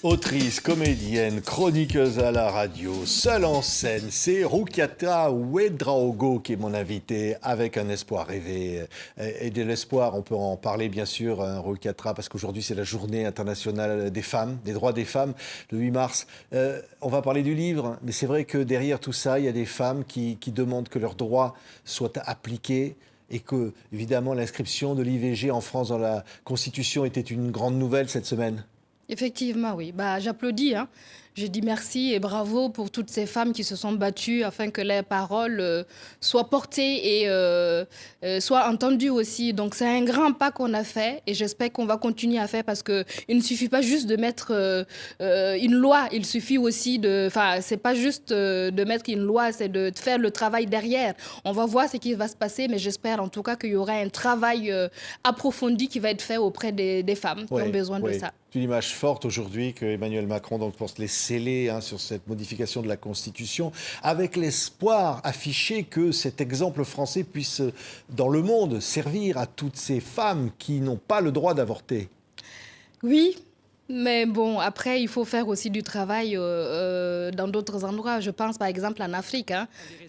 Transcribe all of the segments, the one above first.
Autrice, comédienne, chroniqueuse à la radio, seule en scène, c'est Rukiata Ouedraogo qui est mon invitée avec un espoir rêvé. Et de l'espoir, on peut en parler bien sûr, Rukiata, parce qu'aujourd'hui c'est la journée internationale des femmes, des droits des femmes, le 8 mars. On va parler du livre, mais c'est vrai que derrière tout ça, il y a des femmes qui demandent que leurs droits soient appliqués. Et que, évidemment, l'inscription de l'IVG en France dans la Constitution était une grande nouvelle cette semaine. Effectivement, oui. J'applaudis. Je dis merci et bravo pour toutes ces femmes qui se sont battues afin que leurs paroles soient portées et soient entendues aussi. Donc c'est un grand pas qu'on a fait et j'espère qu'on va continuer à faire parce qu'il ne suffit pas juste de mettre une loi, il suffit aussi de... Enfin, c'est pas juste de mettre une loi, c'est de faire le travail derrière. On va voir ce qui va se passer, mais j'espère en tout cas qu'il y aura un travail approfondi qui va être fait auprès des femmes qui ont besoin de ça. C'est une image forte aujourd'hui que Emmanuel Macron pense les sceller sur cette modification de la Constitution, avec l'espoir affiché que cet exemple français puisse, dans le monde, servir à toutes ces femmes qui n'ont pas le droit d'avorter. Oui, mais bon, après, il faut faire aussi du travail dans d'autres endroits. Je pense par exemple en Afrique.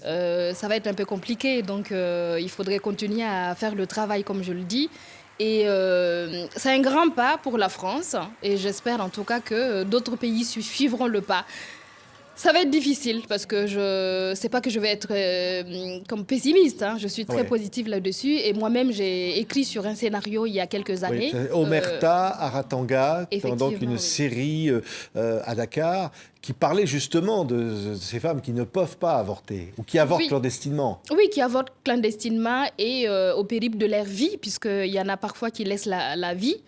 Ça va être un peu compliqué, donc il faudrait continuer à faire le travail comme je le dis. Et c'est un grand pas pour la France et j'espère en tout cas que d'autres pays suivront le pas. Ça va être difficile parce que je sais pas que je vais être comme pessimiste. Je suis très positive là-dessus et moi-même j'ai écrit sur un scénario il y a quelques années. Omerta Aratanga, donc une série à Dakar qui parlait justement de ces femmes qui ne peuvent pas avorter ou qui avortent clandestinement. Oui, qui avortent clandestinement et au périple de leur vie, puisqu'il y en a parfois qui laissent la vie.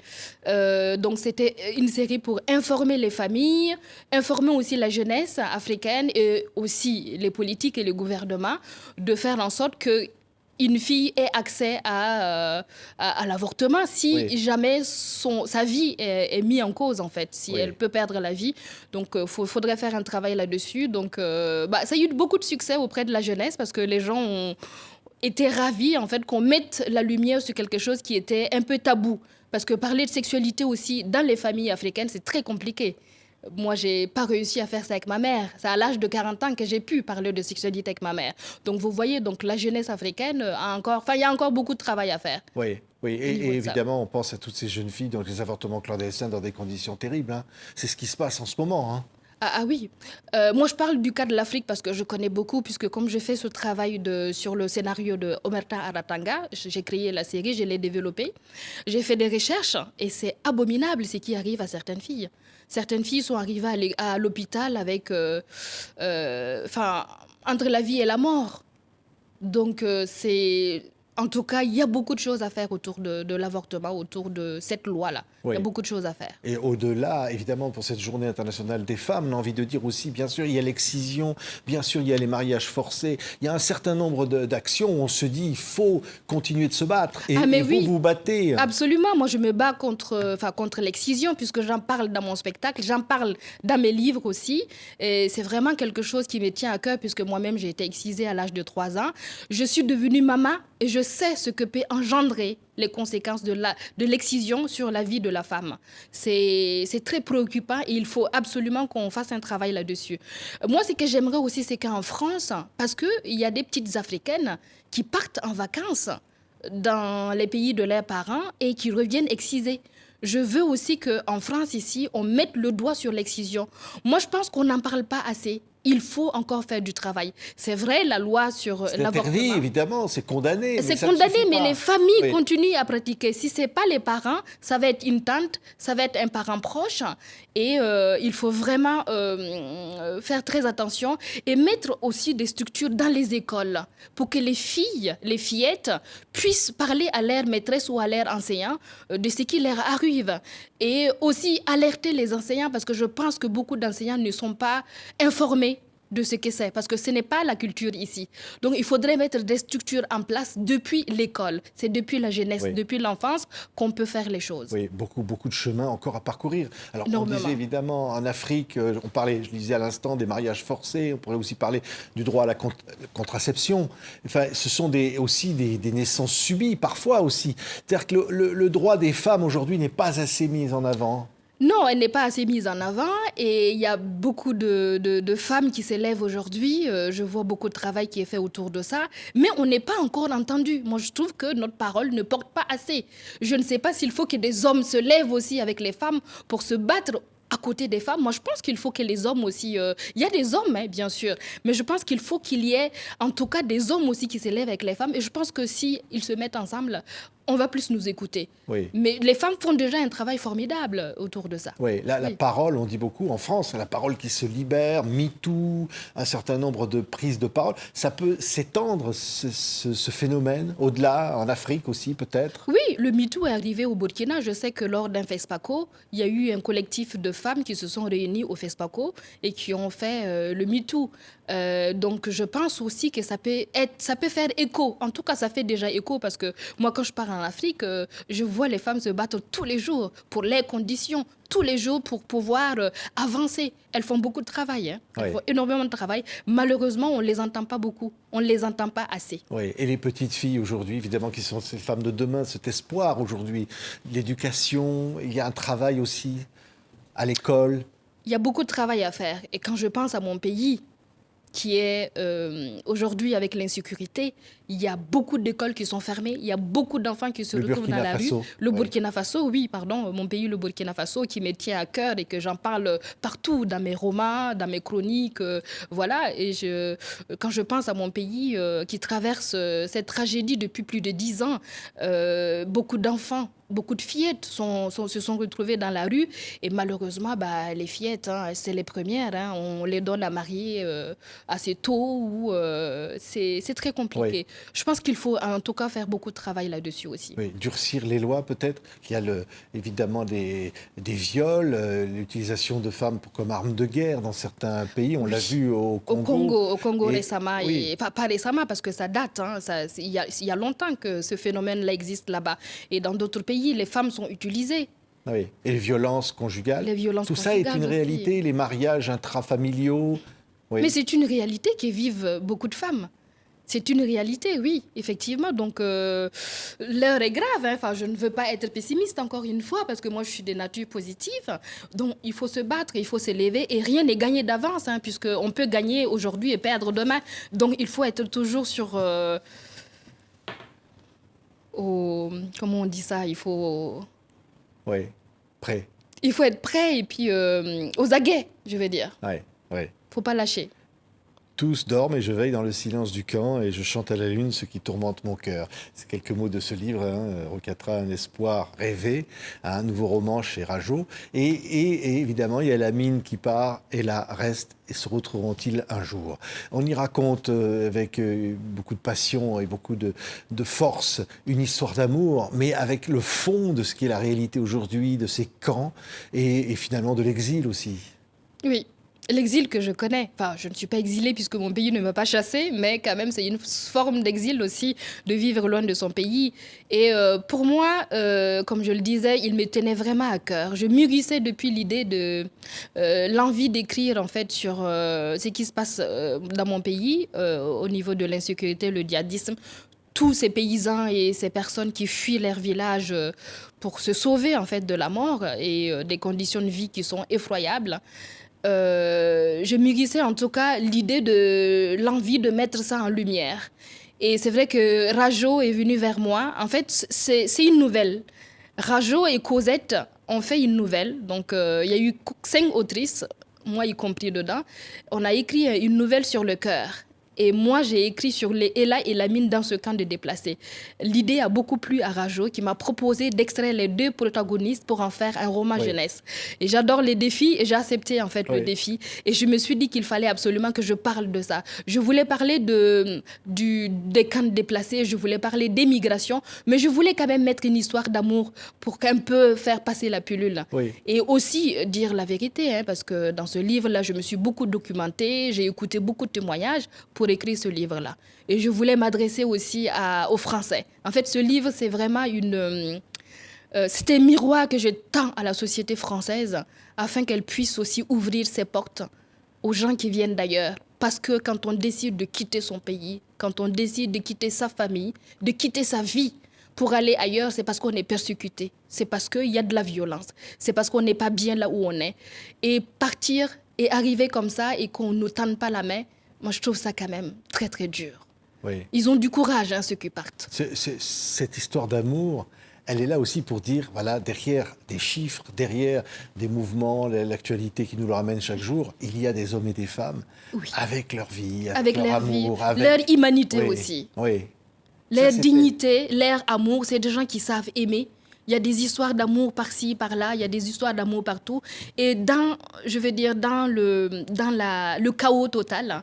Donc c'était une série pour informer les familles, informer aussi la jeunesse africaine et aussi les politiques et les gouvernements de faire en sorte que une fille ait accès à l'avortement si jamais sa vie est mise en cause, en fait, si elle peut perdre la vie. Donc, il faudrait faire un travail là-dessus. Donc, ça a eu beaucoup de succès auprès de la jeunesse parce que les gens ont été ravis, en fait, qu'on mette la lumière sur quelque chose qui était un peu tabou. Parce que parler de sexualité aussi dans les familles africaines, c'est très compliqué. Moi, je n'ai pas réussi à faire ça avec ma mère. C'est à l'âge de 40 ans que j'ai pu parler de sexualité avec ma mère. Donc, vous voyez, donc, la jeunesse africaine il y a encore beaucoup de travail à faire. Oui. Et évidemment, on pense à toutes ces jeunes filles, donc les avortements clandestins dans des conditions terribles. C'est ce qui se passe en ce moment. Ah oui. Moi, je parle du cas de l'Afrique parce que je connais beaucoup, puisque comme j'ai fait ce travail sur le scénario de Omerta Aratanga, j'ai créé la série, je l'ai développée. J'ai fait des recherches et c'est abominable ce qui arrive à certaines filles. Certaines filles sont arrivées à l'hôpital avec, entre la vie et la mort. Donc, en tout cas, il y a beaucoup de choses à faire autour de l'avortement, autour de cette loi-là. Il y a beaucoup de choses à faire. Et au-delà, évidemment, pour cette journée internationale des femmes, on a envie de dire aussi, bien sûr, il y a l'excision, bien sûr, il y a les mariages forcés. Il y a un certain nombre d'actions où on se dit, il faut continuer de se battre. Et vous vous battez. Absolument. Moi, je me bats contre l'excision, puisque j'en parle dans mon spectacle, j'en parle dans mes livres aussi. Et c'est vraiment quelque chose qui me tient à cœur, puisque moi-même, j'ai été excisée à l'âge de 3 ans. Je suis devenue maman et je sais ce que peut engendrer les conséquences de l'excision sur la vie de la femme. C'est très préoccupant et il faut absolument qu'on fasse un travail là-dessus. Moi, ce que j'aimerais aussi, c'est qu'en France, parce qu'il y a des petites Africaines qui partent en vacances dans les pays de leurs parents et qui reviennent excisées. Je veux aussi qu'en France, ici, on mette le doigt sur l'excision. Moi, je pense qu'on n'en parle pas assez. Il faut encore faire du travail. C'est vrai, la loi sur l'avortement... C'est interdit, évidemment, c'est condamné. C'est condamné, mais les familles continuent à pratiquer. Si ce n'est pas les parents, ça va être une tante, ça va être un parent proche. Et il faut vraiment faire très attention et mettre aussi des structures dans les écoles pour que les filles, les fillettes, puissent parler à leur maîtresse ou à leur enseignant de ce qui leur arrive. Et aussi alerter les enseignants parce que je pense que beaucoup d'enseignants ne sont pas informés de ce que c'est, parce que ce n'est pas la culture ici. Donc, il faudrait mettre des structures en place depuis l'école. C'est depuis la jeunesse, depuis l'enfance qu'on peut faire les choses. Oui, beaucoup de chemin encore à parcourir. Alors, énormément. On disait évidemment, en Afrique, on parlait, je disais à l'instant, des mariages forcés. On pourrait aussi parler du droit à la contraception. Enfin, ce sont aussi des naissances subies, parfois aussi. C'est-à-dire que le droit des femmes aujourd'hui n'est pas assez mis en avant. Non, elle n'est pas assez mise en avant et il y a beaucoup de femmes qui s'élèvent aujourd'hui. Je vois beaucoup de travail qui est fait autour de ça, mais on n'est pas encore entendu. Moi, je trouve que notre parole ne porte pas assez. Je ne sais pas s'il faut que des hommes se lèvent aussi avec les femmes pour se battre à côté des femmes. Moi, je pense qu'il faut que les hommes aussi... Il y a des hommes, hein, bien sûr, mais je pense qu'il faut qu'il y ait en tout cas des hommes aussi qui s'élèvent avec les femmes. Et je pense que si ils se mettent ensemble, on va plus nous écouter. Oui. Mais les femmes font déjà un travail formidable autour de ça. Oui, la parole, on dit beaucoup en France, la parole qui se libère, MeToo, un certain nombre de prises de parole. Ça peut s'étendre, ce phénomène, au-delà, en Afrique aussi peut-être? Oui, le MeToo est arrivé au Burkina. Je sais que lors d'un FESPACO, il y a eu un collectif de femmes qui se sont réunies au FESPACO et qui ont fait le MeToo. Donc je pense aussi que ça peut faire écho. En tout cas, ça fait déjà écho parce que moi, quand je pars en Afrique, je vois les femmes se battre tous les jours pour les conditions, tous les jours pour pouvoir avancer. Elles font beaucoup de travail, hein. Elles font énormément de travail. Malheureusement, on ne les entend pas beaucoup. On ne les entend pas assez. Oui, et les petites filles aujourd'hui, évidemment, qui sont ces femmes de demain, cet espoir aujourd'hui. L'éducation, il y a un travail aussi à l'école. Il y a beaucoup de travail à faire. Et quand je pense à mon pays, qui est aujourd'hui avec l'insécurité, il y a beaucoup d'écoles qui sont fermées, il y a beaucoup d'enfants qui se retrouvent dans la rue. Le Burkina Faso, oui, pardon, mon pays, le Burkina Faso, qui me tient à cœur et que j'en parle partout, dans mes romans, dans mes chroniques, voilà. Et quand je pense à mon pays qui traverse cette tragédie depuis plus de 10 ans, beaucoup d'enfants, beaucoup de fillettes se sont retrouvées dans la rue et malheureusement, les fillettes, hein, c'est les premières. Hein, on les donne à marier assez tôt ou c'est très compliqué. Oui. Je pense qu'il faut en tout cas faire beaucoup de travail là-dessus aussi. Oui, durcir les lois peut-être. Il y a évidemment des viols, l'utilisation de femmes comme armes de guerre dans certains pays. On l'a vu au Congo. Au Congo récemment. Oui. Et pas récemment parce que ça date. Hein, il y a longtemps que ce phénomène-là existe là-bas. Et dans d'autres pays, les femmes sont utilisées. Oui. Et les violences conjugales. Tout ça est une réalité, les mariages intrafamiliaux. Oui. Mais c'est une réalité que vivent beaucoup de femmes. C'est une réalité, oui, effectivement. Donc, l'heure est grave. Hein. Enfin, je ne veux pas être pessimiste encore une fois parce que moi, je suis de nature positive. Donc, il faut se battre, il faut se lever et rien n'est gagné d'avance hein, puisqu'on peut gagner aujourd'hui et perdre demain. Donc, il faut être toujours sur... comment on dit ça? Il faut... Oui, prêt. Il faut être prêt et puis aux aguets, je vais dire. Oui, oui. Faut pas lâcher. Tous dorment et je veille dans le silence du camp et je chante à la lune ce qui tourmente mon cœur. C'est quelques mots de ce livre, hein, Rocatra, un espoir rêvé, un nouveau roman chez Rajo. Et évidemment, il y a la mine qui part et là reste et se retrouveront-ils un jour. On y raconte avec beaucoup de passion et beaucoup de force une histoire d'amour, mais avec le fond de ce qui est la réalité aujourd'hui, de ces camps et finalement de l'exil aussi. Oui. L'exil que je connais, enfin je ne suis pas exilée puisque mon pays ne m'a pas chassée, mais quand même c'est une forme d'exil aussi de vivre loin de son pays. Et pour moi, comme je le disais, il me tenait vraiment à cœur. Je mûrissais depuis l'idée de l'envie d'écrire en fait sur ce qui se passe dans mon pays au niveau de l'insécurité, le djihadisme. Tous ces paysans et ces personnes qui fuient leur village pour se sauver en fait de la mort et des conditions de vie qui sont effroyables. Je mûrissais en tout cas l'idée de l'envie de mettre ça en lumière. Et c'est vrai que Rajo est venu vers moi. En fait, c'est une nouvelle. Rajo et Cosette ont fait une nouvelle. Donc, il y a eu 5 autrices, moi y compris dedans. On a écrit une nouvelle sur le cœur. Et moi, j'ai écrit sur les Ella et Lamine dans ce camp de déplacés. L'idée a beaucoup plu à Rajo, qui m'a proposé d'extraire les 2 protagonistes pour en faire un roman jeunesse. Et j'adore les défis et j'ai accepté en fait le défi. Et je me suis dit qu'il fallait absolument que je parle de ça. Je voulais parler des camps de déplacés, je voulais parler d'émigration, mais je voulais quand même mettre une histoire d'amour pour qu'un peu faire passer la pilule. Et aussi dire la vérité, hein, parce que dans ce livre-là, je me suis beaucoup documentée, j'ai écouté beaucoup de témoignages pour écrire ce livre-là. Et je voulais m'adresser aussi aux Français. En fait, ce livre, c'est vraiment c'est un miroir que je tends à la société française afin qu'elle puisse aussi ouvrir ses portes aux gens qui viennent d'ailleurs. Parce que quand on décide de quitter son pays, quand on décide de quitter sa famille, de quitter sa vie pour aller ailleurs, c'est parce qu'on est persécuté. C'est parce qu'il y a de la violence. C'est parce qu'on n'est pas bien là où on est. Et partir et arriver comme ça et qu'on ne nous tende pas la main, moi, je trouve ça quand même très, très dur. Oui. Ils ont du courage, hein, ceux qui partent. Cette histoire d'amour, elle est là aussi pour dire, voilà, derrière des chiffres, derrière des mouvements, l'actualité qui nous le ramène chaque jour, il y a des hommes et des femmes avec leur vie, avec leur amour. Avec leur humanité aussi. Oui. Leur dignité, leur amour, c'est des gens qui savent aimer. Il y a des histoires d'amour par-ci, par-là, il y a des histoires d'amour partout. Et dans le chaos total,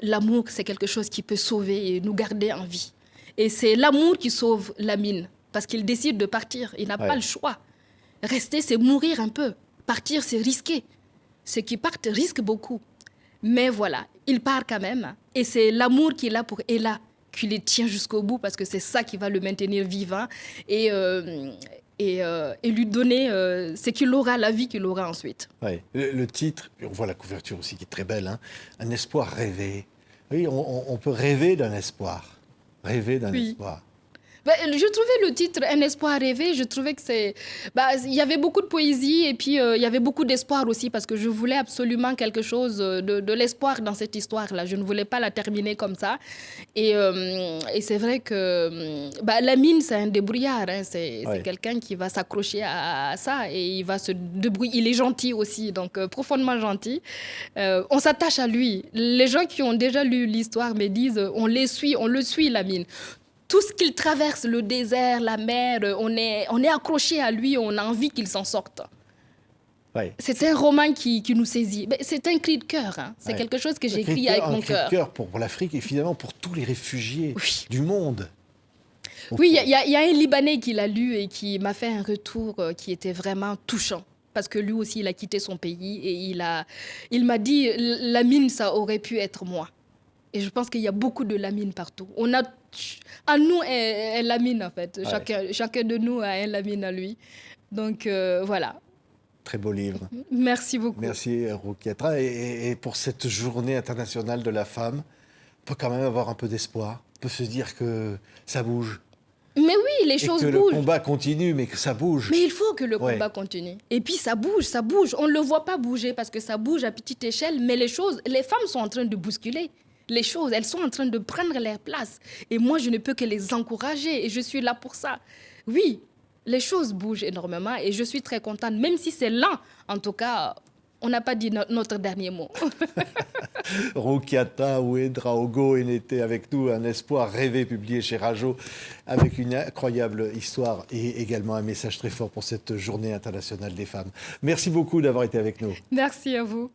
l'amour, c'est quelque chose qui peut sauver et nous garder en vie. Et c'est l'amour qui sauve Lamine, parce qu'il décide de partir. Il n'a pas le choix. Rester, c'est mourir un peu. Partir, c'est risquer. Ceux qui partent risquent beaucoup. Mais voilà, il part quand même. Et c'est l'amour qu'il a pour Ella qui les tient jusqu'au bout, parce que c'est ça qui va le maintenir vivant et lui donner ce qu'il aura, la vie qu'il aura ensuite. Ouais. Le titre, on voit la couverture aussi qui est très belle, hein, un espoir rêvé. Oui, on peut rêver d'un espoir. Rêver d'un espoir. Je trouvais le titre Un espoir rêvé, je trouvais que il y avait beaucoup de poésie et puis il y avait beaucoup d'espoir aussi, parce que je voulais absolument quelque chose de l'espoir dans cette histoire-là. Je ne voulais pas la terminer comme ça. Et c'est vrai que Lamine, c'est un débrouillard. Hein. C'est quelqu'un qui va s'accrocher à ça et il va se débrouiller. Il est gentil aussi, donc profondément gentil. On s'attache à lui. Les gens qui ont déjà lu l'histoire me disent on le suit, Lamine. Tout ce qu'il traverse, le désert, la mer, on est accroché à lui, on a envie qu'il s'en sorte. Ouais. C'est un roman qui nous saisit. C'est un cri de cœur. Hein. C'est quelque chose que j'ai écrit avec mon cœur. Un cri de cœur pour l'Afrique et finalement pour tous les réfugiés du monde. Oui, il y a un Libanais qui l'a lu et qui m'a fait un retour qui était vraiment touchant. Parce que lui aussi, il a quitté son pays et il m'a dit, Lamine, ça aurait pu être moi. Et je pense qu'il y a beaucoup de Lamine partout. On a en nous un Lamine, en fait. Chacun de nous a un Lamine à lui. Donc, voilà. Très beau livre. Merci beaucoup. Merci, Roukiatra. Et pour cette journée internationale de la femme, on peut quand même avoir un peu d'espoir. On peut se dire que ça bouge. Mais oui, les choses bougent. Que le combat continue, mais que ça bouge. Mais il faut que le combat continue. Et puis ça bouge. On ne le voit pas bouger parce que ça bouge à petite échelle. Mais les femmes sont en train de bousculer. Les choses, elles sont en train de prendre leur place. Et moi, je ne peux que les encourager et je suis là pour ça. Oui, les choses bougent énormément et je suis très contente, même si c'est lent. En tout cas, on n'a pas dit notre dernier mot. Roukiata Ouedraogo était avec nous, Un espoir rêvé, publié chez Rajo, avec une incroyable histoire et également un message très fort pour cette journée internationale des femmes. Merci beaucoup d'avoir été avec nous. Merci à vous.